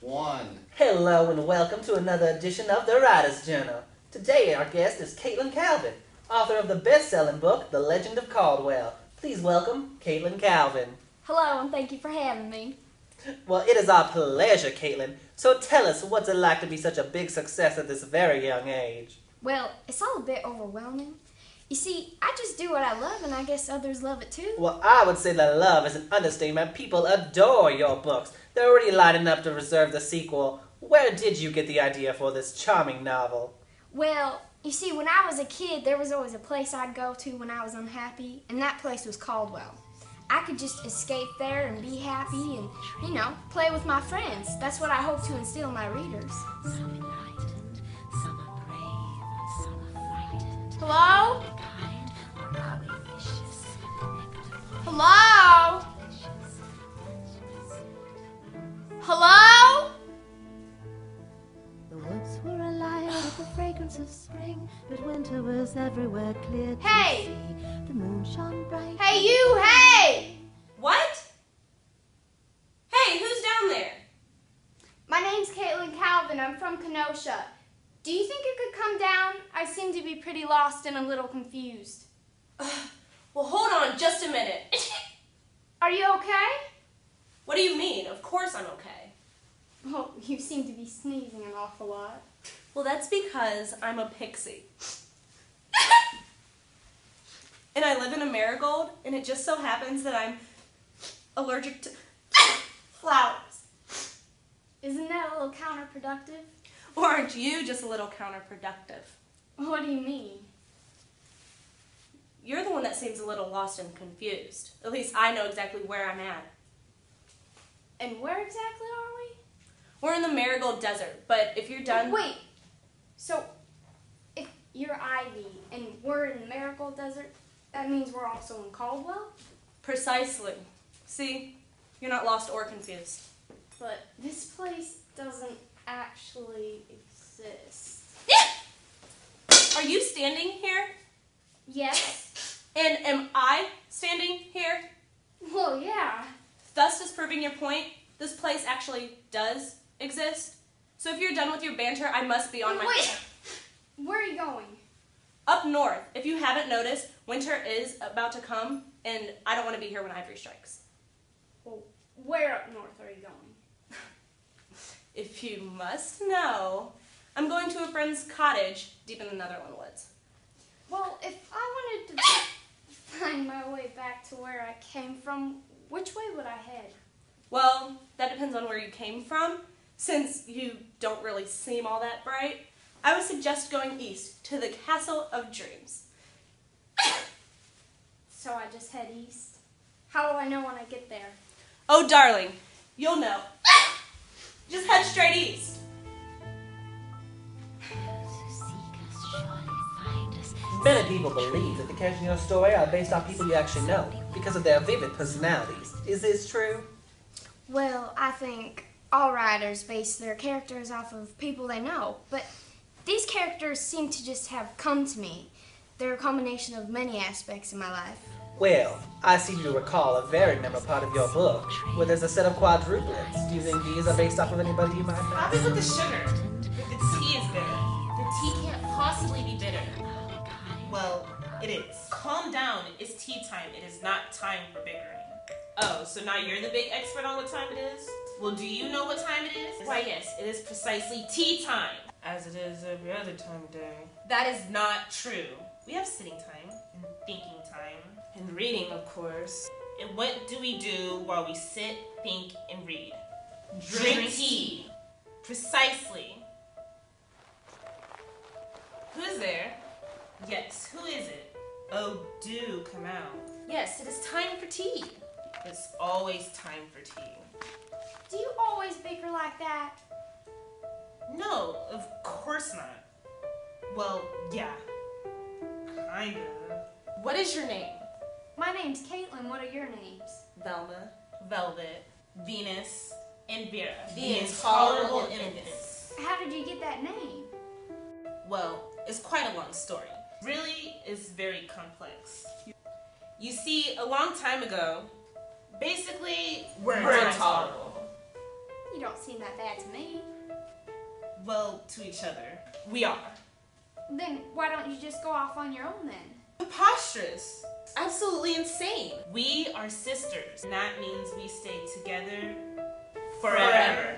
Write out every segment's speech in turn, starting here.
one. Hello and welcome to another edition of the Writer's Journal. Today our guest is Caityln Calvin, author of the best-selling book, The Legend of Caldwell. Please welcome Caityln Calvin. Hello, and thank you for having me. Well, it is our pleasure, Caityln. So tell us, what's it like to be such a big success at this very young age? Well, it's all a bit overwhelming. You see, I just do what I love, and I guess others love it too. Well, I would say that love is an understatement. People adore your books. They're already lining up to reserve the sequel. Where did you get the idea for this charming novel? Well, you see, when I was a kid, there was always a place I'd go to when I was unhappy, and that place was Caldwell. I could just escape there and be happy and, you know, play with my friends. That's what I hope to instill in my readers. Some enlightened, some are brave, some are frightened. Hello? Kind, or are we vicious? Hello? Hello? The woods were alive with the fragrance of spring, but winter was everywhere clear to Hey! see. The moon shone bright. Hey, you! Hey! What? Hey, who's down there? My name's Caityln Calvin. I'm from Kenosha. Do you think you could come down? I seem to be pretty lost and a little confused. Well, hold on just a minute. Are you okay? What do you mean? Of course I'm okay. Well, you seem to be sneezing an awful lot. Well, that's because I'm a pixie. And I live in a marigold, and it just so happens that I'm allergic to flowers. Isn't that a little counterproductive? Or aren't you just a little counterproductive? What do you mean? You're the one that seems a little lost and confused. At least I know exactly where I'm at. And where exactly are we? We're in the Marigold Desert, but if you're done... Wait, so if you're Ivy and we're in the Marigold Desert, that means we're also in Caldwell? Precisely. See? You're not lost or confused. But this place doesn't actually exist. Are you standing here? Yes? And am I standing here? Well, yeah. Thus disproving your point, this place actually does exist. So if you're done with your banter, I must be on my... Wait! Where are you going? Up north. If you haven't noticed, winter is about to come, and I don't want to be here when Ivory strikes. Well, where up north are you going? If you must know, I'm going to a friend's cottage deep in the Netherland woods. Well, if I wanted to find my way back to where I came from, which way would I head? Well, that depends on where you came from. Since you don't really seem all that bright, I would suggest going east to the Castle of Dreams. So I just head east? How will I know when I get there? Oh, darling, you'll know. Just head straight east. Those who seek us surely find us. Many people believe that the characters in your story are based on people you actually know because of their vivid personalities. Is this true? Well, I think all writers base their characters off of people they know, but these characters seem to just have come to me. They're a combination of many aspects in my life. Well, I seem to recall a very memorable part of your book, where there's a set of quadruplets. Do you think these are based off of anybody you might know? Probably with the sugar. The tea is bitter. The tea can't possibly be bitter. Well, it is. Calm down. It's tea time. It is not time for bickering. Oh, so now you're the big expert on what time it is? Well, do you know what time it is? Why, yes, it is precisely tea time. As it is every other time of day. That is not true. We have sitting time, and thinking time, and reading, of course. And what do we do while we sit, think, and read? Drink tea. Precisely. Who is there? Yes, who is it? Oh, do come out. Yes, it is time for tea. It's always time for tea. Do you always bicker like that? No, of course not. Well, yeah. Kind of. What is your name? My name's Caityln. What are your names? Velma. Velvet, Venus, and Vera. The intolerable intolerable infants. How did you get that name? Well, it's quite a long story. Really is very complex. You see, a long time ago, basically, we're intolerable. You don't seem that bad to me. Well, to each other, we are. Then why don't you just go off on your own then? Preposterous. Absolutely insane. We are sisters. And that means we stay together forever.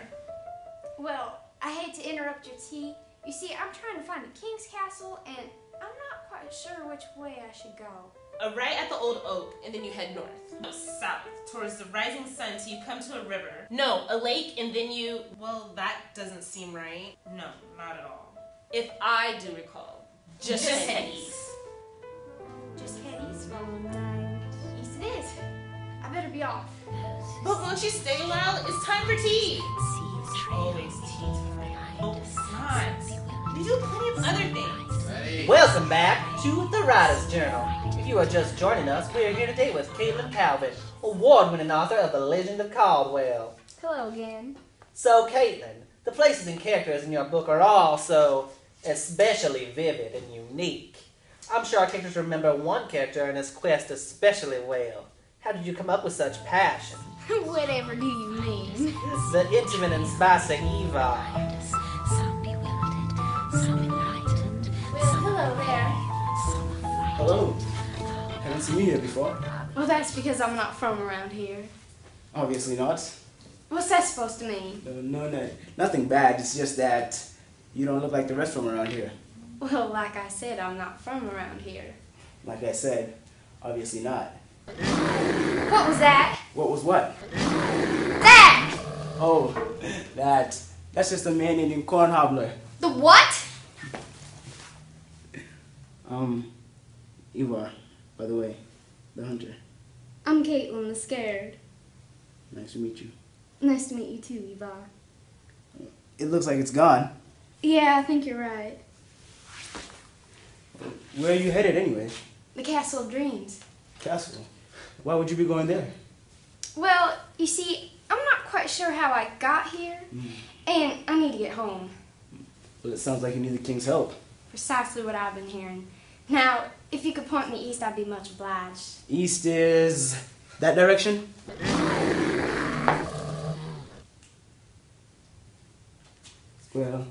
Well, I hate to interrupt your tea. You see, I'm trying to find the king's castle, and I'm not quite sure which way I should go. Right at the old oak, and then you head north. No, south, towards the rising sun till you come to a river. No, a lake, and then you... Well, that doesn't seem right. No, not at all. If I do recall, just head east. Just head east? East it is. I better be off. But won't you stay a while? It's time for tea. It's always tea time. No, it's not. We do plenty of other things. Welcome back to the Writer's Journal. If you are just joining us, we are here today with Caityln Calvin, award-winning author of The Legend of Caldwell. Hello again. So, Caityln, the places and characters in your book are all so especially vivid and unique. I'm sure our characters remember one character and his quest especially well. How did you come up with such passion? Whatever do you mean? The intimate and spicy Eva. Well, hello there. Hello. Haven't seen you here before. Well, that's because I'm not from around here. Obviously not. What's that supposed to mean? No, nothing bad. It's just that you don't look like the rest from around here. Well, like I said, I'm not from around here. Like I said, obviously not. What was that? What was what? That! Oh, that's just a man named Cornhobbler. The what? Eva, by the way, the hunter. I'm Caityln the Scared. Nice to meet you. Nice to meet you too, Eva. It looks like it's gone. Yeah, I think you're right. Where are you headed anyway? The Castle of Dreams. Castle. Why would you be going there? Well, you see, I'm not quite sure how I got here, and I need to get home. Well, it sounds like you need the king's help. Precisely what I've been hearing. Now, if you could point me east, I'd be much obliged. East is that direction? Well,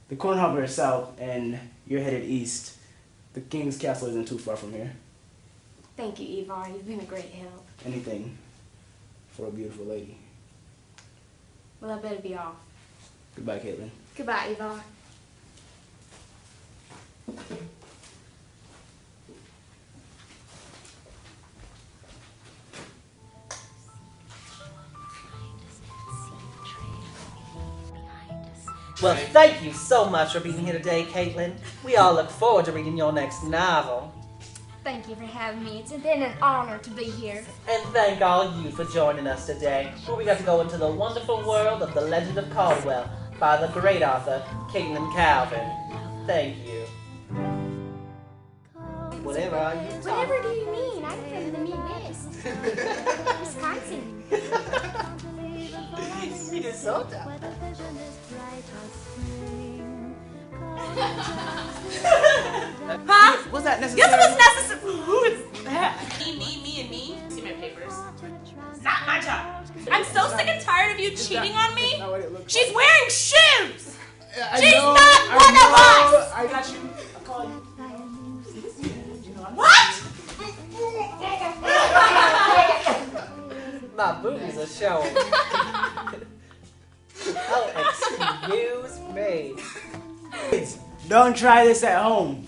the Cornhobbler is south, and you're headed east. The king's castle isn't too far from here. Thank you, Eva. You've been a great help. Anything for a beautiful lady. Well, I better be off. Goodbye, Caityln. Goodbye, Eva. Well, thank you so much for being here today, Caityln. We all look forward to reading your next novel. Thank you for having me. It's been an honor to be here. And thank all you for joining us today, where we got to go into the wonderful world of The Legend of Caldwell by the great author, Caityln Calvin. Thank you. Whatever are you talking? Whatever do you mean? I'm from the Midwest. Wisconsin. Minnesota. Huh? Was that necessary? Yes, it was necessary. Who is that? Me, and me. See my papers. Not my job. I'm so sick and tired of you cheating on me. She's wearing shoes. She's not one of us. I got you. I'll call you. What? My booties are showing. Oh, excuse me. Kids, don't try this at home.